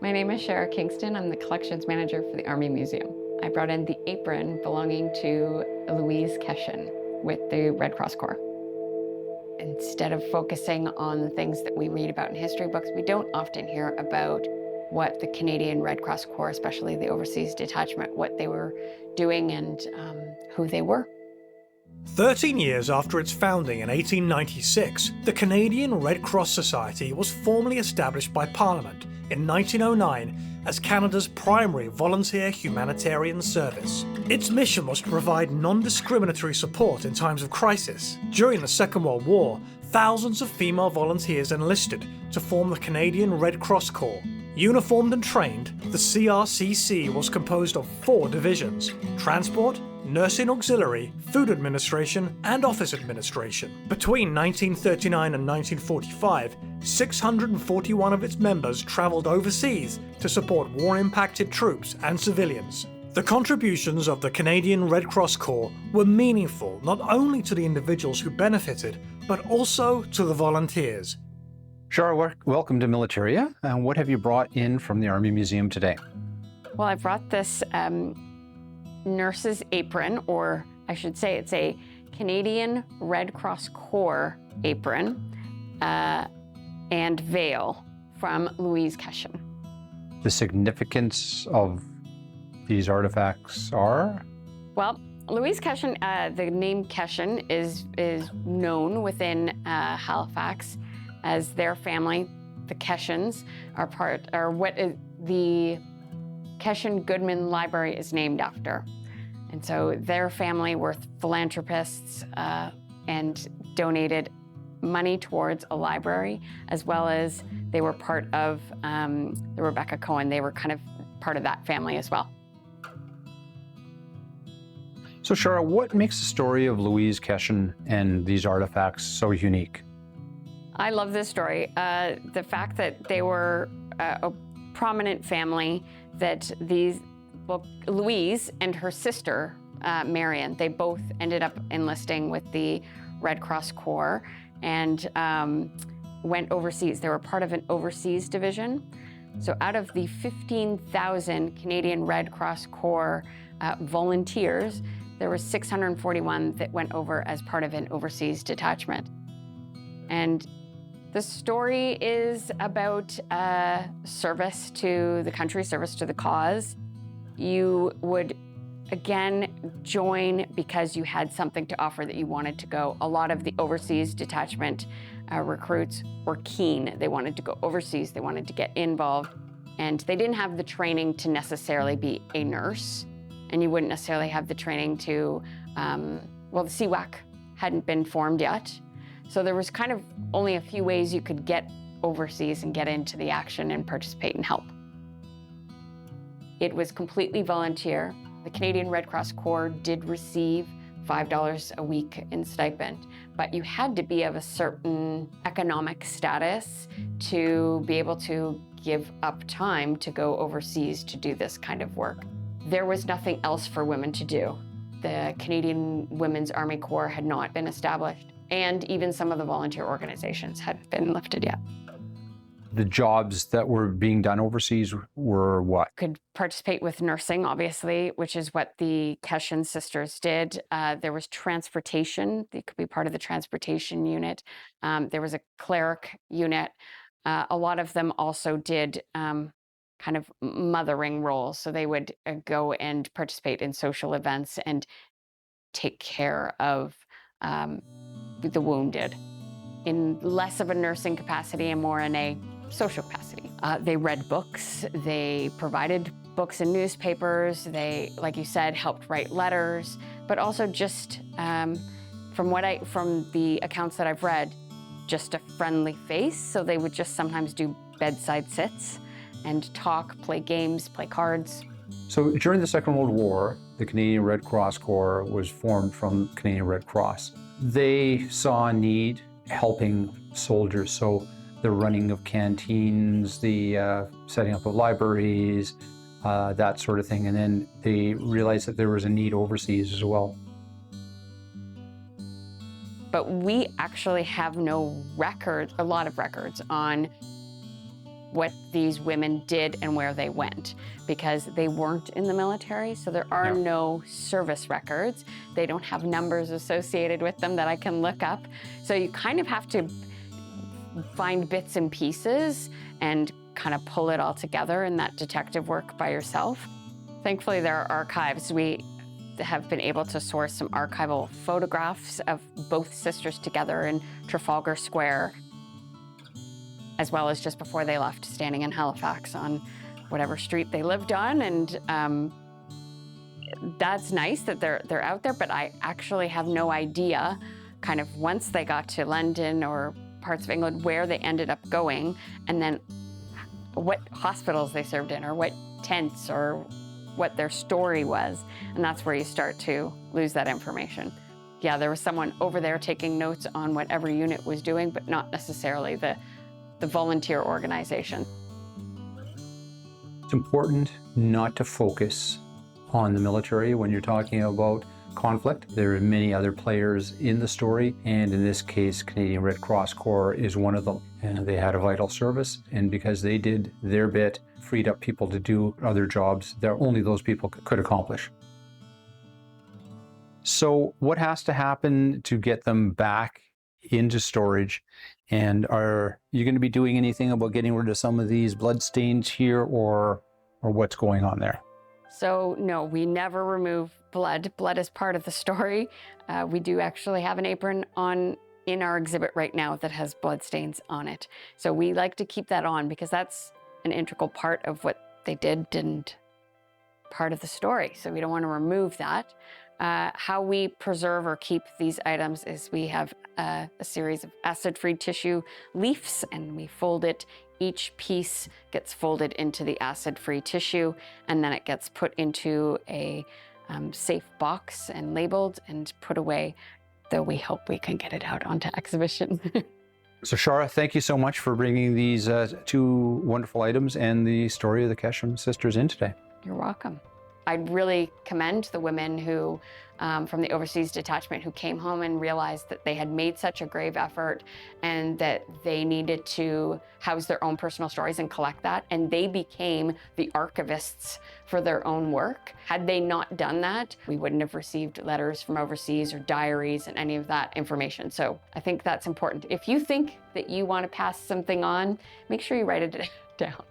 My name is Shara Kingston. I'm the collections manager for the Army Museum. I brought in the apron belonging to Louise Keshen with the Red Cross Corps. Instead of focusing on the things that we read about in history books, we don't often hear about what the Canadian Red Cross Corps, especially the overseas detachment, what they were doing and who they were. 13 years after its founding in 1896, the Canadian Red Cross Society was formally established by Parliament in 1909 as Canada's primary volunteer humanitarian service. Its mission was to provide non-discriminatory support in times of crisis. During the Second World War, thousands of female volunteers enlisted to form the Canadian Red Cross Corps. Uniformed and trained, the CRCC was composed of 4 divisions: Transport, Nursing Auxiliary, Food Administration, and Office Administration. Between 1939 and 1945, 641 of its members travelled overseas to support war-impacted troops and civilians. The contributions of the Canadian Red Cross Corps were meaningful not only to the individuals who benefited, but also to the volunteers. Shara, welcome to Militaria. And what have you brought in from the Army Museum today? Well, I brought this nurse's apron, or I should say it's a Canadian Red Cross Corps apron and veil from Louise Keshen. The significance of these artifacts are? Well, Louise Keshen, the name Keshen is known within Halifax as their family. The Keshens are what the Keshen Goodman Library is named after. And so their family were philanthropists and donated money towards a library, as well as they were part of the Rebecca Cohen. They were kind of part of that family as well. So Shara, what makes the story of Louise Keshen and these artifacts so unique? I love this story. The fact that they were a prominent family, that Louise and her sister, Marion, they both ended up enlisting with the Red Cross Corps and went overseas. They were part of an overseas division. So out of the 15,000 Canadian Red Cross Corps volunteers, there were 641 that went over as part of an overseas detachment. And the story is about service to the country, service to the cause. You would, again, join because you had something to offer that you wanted to go. A lot of the overseas detachment recruits were keen. They wanted to go overseas. They wanted to get involved. And they didn't have the training to necessarily be a nurse. And you wouldn't necessarily have the training to, well, the CWAC hadn't been formed yet. So there was kind of only a few ways you could get overseas and get into the action and participate and help. It was completely volunteer. The Canadian Red Cross Corps did receive $5 a week in stipend, but you had to be of a certain economic status to be able to give up time to go overseas to do this kind of work. There was nothing else for women to do. The Canadian Women's Army Corps had not been established, and even some of the volunteer organizations hadn't been lifted yet. The jobs that were being done overseas were what? Could participate with nursing, obviously, which is what the Keshen sisters did. There was transportation. They could be part of the transportation unit. There was a cleric unit. A lot of them also did kind of mothering roles. So they would go and participate in social events and take care of the wounded in less of a nursing capacity and more in a social capacity. They read books, they provided books and newspapers, they, like you said, helped write letters, but also just from the accounts that I've read, just a friendly face. So they would just sometimes do bedside sits and talk, play games, play cards. So during the Second World War, the Canadian Red Cross Corps was formed from Canadian Red Cross. They saw a need helping soldiers, so the running of canteens, the setting up of libraries, that sort of thing. And then they realized that there was a need overseas as well. But we actually have no records, a lot of records on what these women did and where they went, because they weren't in the military, so there are no service records. They don't have numbers associated with them that I can look up. So you kind of have to find bits and pieces and kind of pull it all together in that detective work by yourself. Thankfully, there are archives. We have been able to source some archival photographs of both sisters together in Trafalgar Square, as well as just before they left, standing in Halifax on whatever street they lived on. And that's nice that they're out there, but I actually have no idea, kind of once they got to London or parts of England, where they ended up going, and then what hospitals they served in, or what tents, or what their story was. And that's where you start to lose that information. Yeah, there was someone over there taking notes on what every unit was doing, but not necessarily the volunteer organization. It's important not to focus on the military when you're talking about conflict. There are many other players in the story, and in this case, Canadian Red Cross Corps is one of them. And they had a vital service, and because they did their bit, freed up people to do other jobs that only those people could accomplish. So what has to happen to get them back into storage? And are you going to be doing anything about getting rid of some of these blood stains here, or what's going on there? So no, we never remove blood. Blood is part of the story. We do actually have an apron on in our exhibit right now that has blood stains on it. So we like to keep that on because that's an integral part of what they did and part of the story. So we don't want to remove that. How we preserve or keep these items is we have a series of acid-free tissue leaves, and we fold it. Each piece gets folded into the acid-free tissue, and then it gets put into a safe box and labeled and put away, though we hope we can get it out onto exhibition. So Shara, thank you so much for bringing these two wonderful items and the story of the Kesham sisters in today. You're welcome. I'd really commend the women who, from the overseas detachment, who came home and realized that they had made such a grave effort and that they needed to house their own personal stories and collect that. And they became the archivists for their own work. Had they not done that, we wouldn't have received letters from overseas or diaries and any of that information. So I think that's important. If you think that you want to pass something on, make sure you write it down.